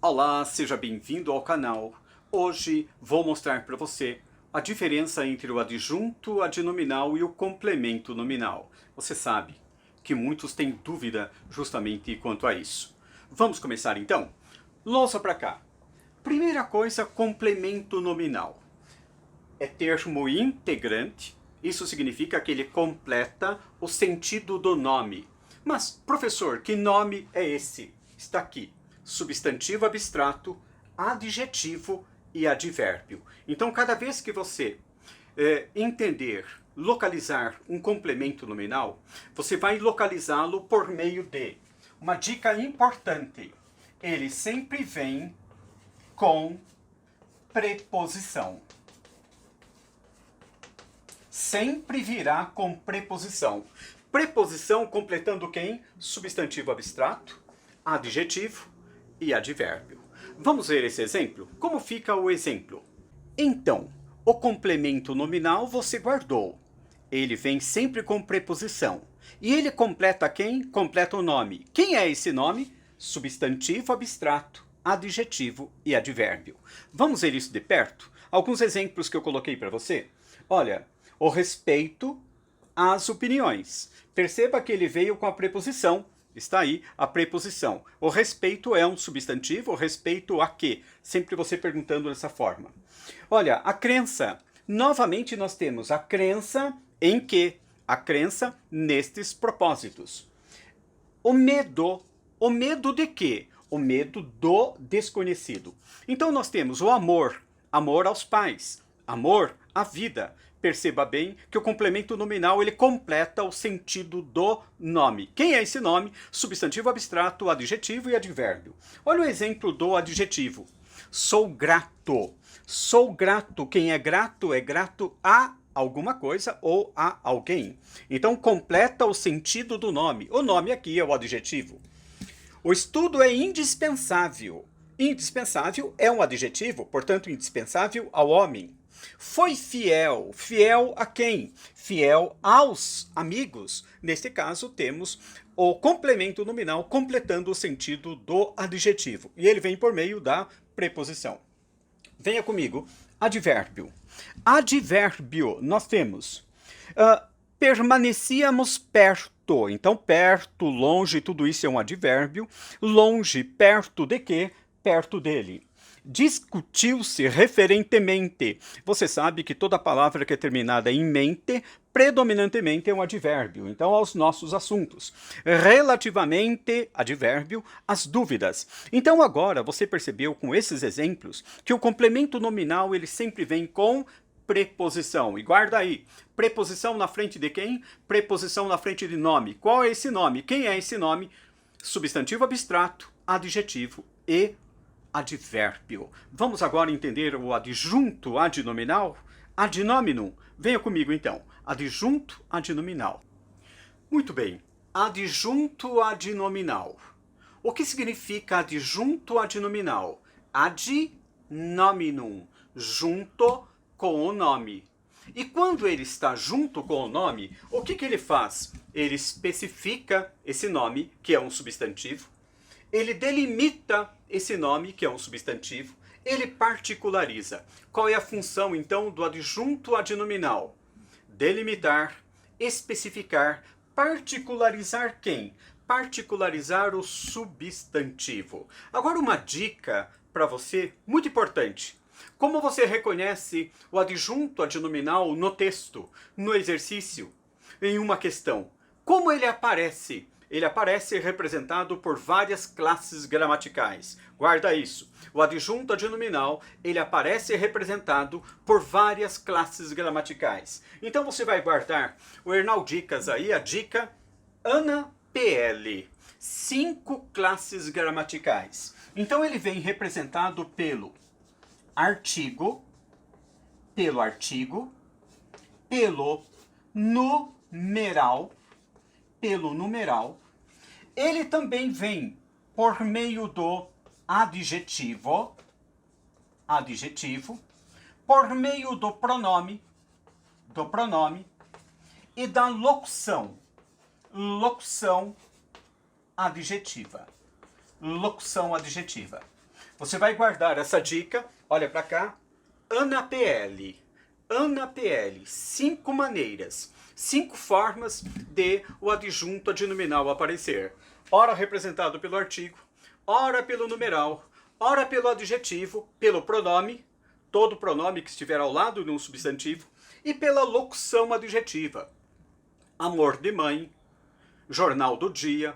Olá, seja bem-vindo ao canal. Hoje vou mostrar para você a diferença entre o adjunto adnominal e o complemento nominal. Você sabe que muitos têm dúvida justamente quanto a isso. Vamos começar então? Louça para cá. Primeira coisa, complemento nominal. É termo integrante, isso significa que ele completa o sentido do nome. Mas, professor, que nome é esse? Está aqui. Substantivo abstrato, adjetivo e advérbio. Então, cada vez que você entender, localizar um complemento nominal, você vai localizá-lo por meio de uma dica importante. Ele sempre vem com preposição. Sempre virá com preposição. Preposição completando quem? Substantivo abstrato, adjetivo e advérbio. Vamos ver esse exemplo? Como fica o exemplo? Então, o complemento nominal você guardou. Ele vem sempre com preposição. E ele completa quem? Completa o nome. Quem é esse nome? Substantivo abstrato, adjetivo e advérbio. Vamos ver isso de perto? Alguns exemplos que eu coloquei para você. Olha, o respeito às opiniões. Perceba que ele veio com a preposição. Está aí a preposição. O respeito é um substantivo, o respeito a quê? Sempre você perguntando dessa forma. Olha, a crença. Novamente nós temos a crença em quê? A crença nestes propósitos. O medo. O medo de quê? O medo do desconhecido. Então nós temos o amor. Amor aos pais. Amor à vida. Perceba bem que o complemento nominal ele completa o sentido do nome. Quem é esse nome? Substantivo abstrato, adjetivo e advérbio. Olha o exemplo do adjetivo. Sou grato. Sou grato. Quem é grato a alguma coisa ou a alguém. Então completa o sentido do nome. O nome aqui é o adjetivo. O estudo é indispensável. Indispensável é um adjetivo, portanto indispensável ao homem. Foi fiel. Fiel a quem? Fiel aos amigos. Neste caso, temos o complemento nominal completando o sentido do adjetivo. E ele vem por meio da preposição. Venha comigo. Advérbio. Advérbio, nós temos permanecíamos perto. Então, perto, longe, tudo isso é um advérbio. Longe, perto de quê? Perto dele. Discutiu-se referentemente. Você sabe que toda palavra que é terminada em mente, predominantemente é um advérbio. Então, aos nossos assuntos. Relativamente, advérbio, às dúvidas. Então, agora, você percebeu com esses exemplos que o complemento nominal ele sempre vem com preposição. E guarda aí, preposição na frente de quem? Preposição na frente de nome. Qual é esse nome? Quem é esse nome? Substantivo abstrato, adjetivo e advérbio. Vamos agora entender o adjunto adnominal? Adnominum. Venha comigo então. Adjunto adnominal. Muito bem. Adjunto adnominal. O que significa adjunto adnominal? Ad nominum. Junto com o nome. E quando ele está junto com o nome, o que ele faz? Ele especifica esse nome, que é um substantivo. Ele delimita esse nome, que é um substantivo. Ele particulariza. Qual é a função, então, do adjunto adnominal? Delimitar, especificar, particularizar quem? Particularizar o substantivo. Agora, uma dica para você, muito importante. Como você reconhece o adjunto adnominal no texto, no exercício, em uma questão? Como ele aparece? Ele aparece representado por várias classes gramaticais. Guarda isso. O adjunto adnominal, ele aparece representado por várias classes gramaticais. Então você vai guardar o Hernal Dicas aí, a dica Ana PL. 5 classes gramaticais. Então ele vem representado pelo artigo, pelo numeral, ele também vem por meio do adjetivo, por meio do pronome e da locução, adjetiva. Você vai guardar essa dica, olha para cá, Ana PL. Ana PL, 5 maneiras, 5 formas de o adjunto adnominal aparecer. Ora representado pelo artigo, ora pelo numeral, ora pelo adjetivo, pelo pronome, todo pronome que estiver ao lado de um substantivo, e pela locução adjetiva. Amor de mãe, jornal do dia,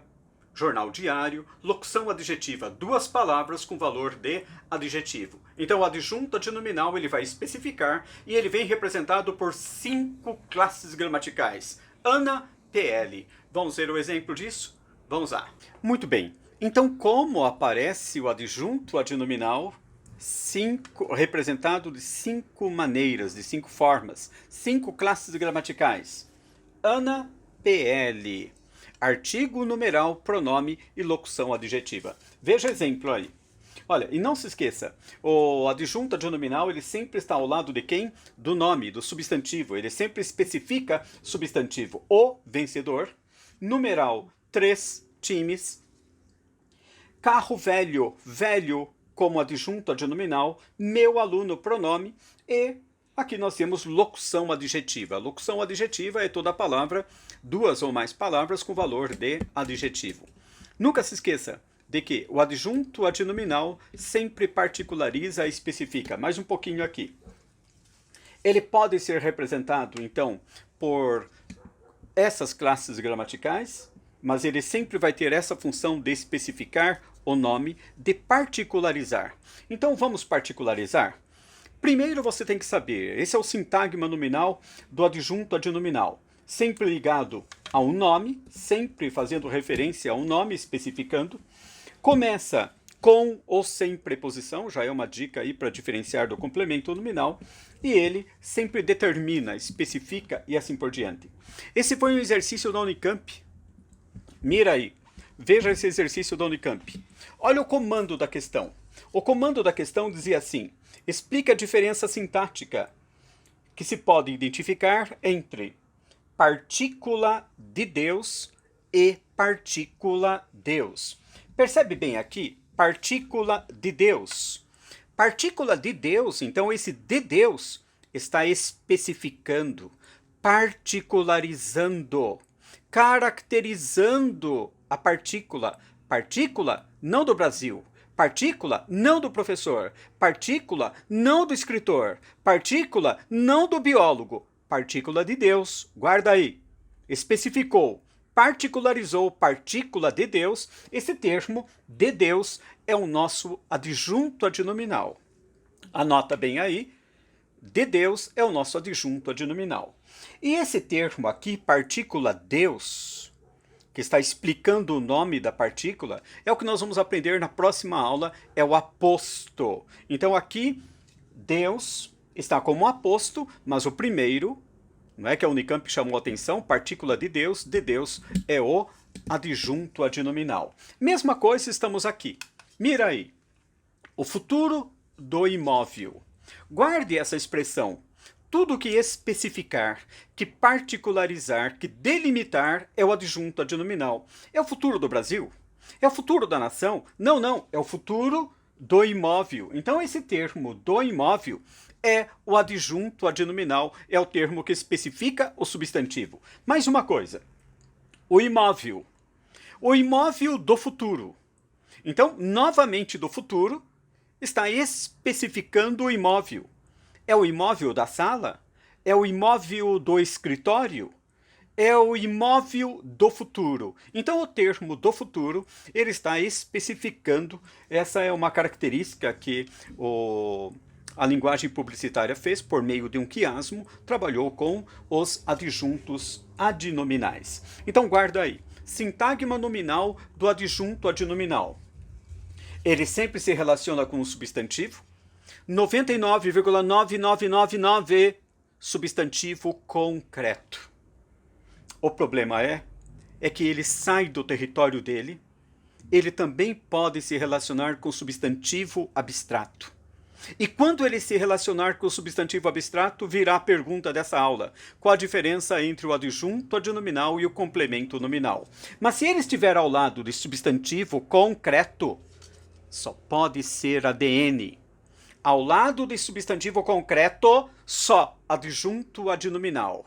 jornal diário, locução adjetiva, 2 palavras com valor de adjetivo. Então o adjunto adnominal ele vai especificar e ele vem representado por 5 classes gramaticais. Ana PL. Vamos ver o exemplo disso? Vamos lá. Muito bem. Então como aparece o adjunto adnominal? Representado de 5 maneiras, de 5 formas, 5 classes gramaticais. Ana PL. Artigo, numeral, pronome e locução adjetiva. Veja exemplo aí. Olha, e não se esqueça, o adjunto adnominal ele sempre está ao lado de quem? Do nome, do substantivo. Ele sempre especifica substantivo. O vencedor, numeral, 3 times, carro velho, velho como adjunto adnominal, meu aluno, pronome e aqui nós temos locução adjetiva. Locução adjetiva é toda palavra, 2 ou mais palavras com valor de adjetivo. Nunca se esqueça de que o adjunto adnominal sempre particulariza e especifica. Mais um pouquinho aqui. Ele pode ser representado, então, por essas classes gramaticais, mas ele sempre vai ter essa função de especificar o nome, de particularizar. Então vamos particularizar? Primeiro você tem que saber, esse é o sintagma nominal do adjunto adnominal. Sempre ligado a um nome, sempre fazendo referência a um nome, especificando. Começa com ou sem preposição, já é uma dica aí para diferenciar do complemento nominal. E ele sempre determina, especifica e assim por diante. Esse foi um exercício da Unicamp. Mira aí, veja esse exercício da Unicamp. Olha o comando da questão. O comando da questão dizia assim: explica a diferença sintática que se pode identificar entre partícula de Deus e partícula Deus. Percebe bem aqui? Partícula de Deus. Partícula de Deus, então esse de Deus está especificando, particularizando, caracterizando a partícula. Partícula não do Brasil. Partícula não do professor. Partícula não do escritor. Partícula não do biólogo. Partícula de Deus. Guarda aí. Especificou, particularizou partícula de Deus. Esse termo de Deus é o nosso adjunto adnominal. Anota bem aí. De Deus é o nosso adjunto adnominal. E esse termo aqui, partícula Deus, que está explicando o nome da partícula, é o que nós vamos aprender na próxima aula, é o aposto. Então aqui, Deus está como aposto, mas o primeiro, não é que a Unicamp chamou a atenção, partícula de Deus é o adjunto adnominal. Mesma coisa estamos aqui. Mira aí, o futuro do imóvel. Guarde essa expressão. Tudo que especificar, que particularizar, que delimitar é o adjunto adnominal. É o futuro do Brasil? É o futuro da nação? Não, não. É o futuro do imóvel. Então esse termo do imóvel é o adjunto adnominal, é o termo que especifica o substantivo. Mais uma coisa. O imóvel. O imóvel do futuro. Então, novamente do futuro, está especificando o imóvel. É o imóvel da sala? É o imóvel do escritório? É o imóvel do futuro. Então o termo do futuro, ele está especificando, essa é uma característica que a linguagem publicitária fez por meio de um quiasmo, trabalhou com os adjuntos adnominais. Então guarda aí, sintagma nominal do adjunto adnominal. Ele sempre se relaciona com o substantivo, 99,9999 substantivo concreto. O problema é que ele sai do território dele, ele também pode se relacionar com o substantivo abstrato. E quando ele se relacionar com o substantivo abstrato, virá a pergunta dessa aula: qual a diferença entre o adjunto adnominal e o complemento nominal? Mas se ele estiver ao lado de substantivo concreto, só pode ser ADN. Ao lado de substantivo concreto, só adjunto adnominal.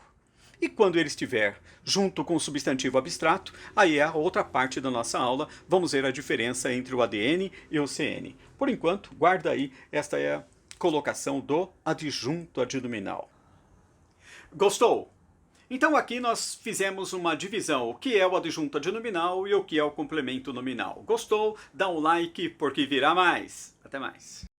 E quando ele estiver junto com o substantivo abstrato, aí é a outra parte da nossa aula. Vamos ver a diferença entre o ADN e o CN. Por enquanto, guarda aí, esta é a colocação do adjunto adnominal. Gostou? Então aqui nós fizemos uma divisão, o que é o adjunto adnominal e o que é o complemento nominal. Gostou? Dá um like porque virá mais. Até mais.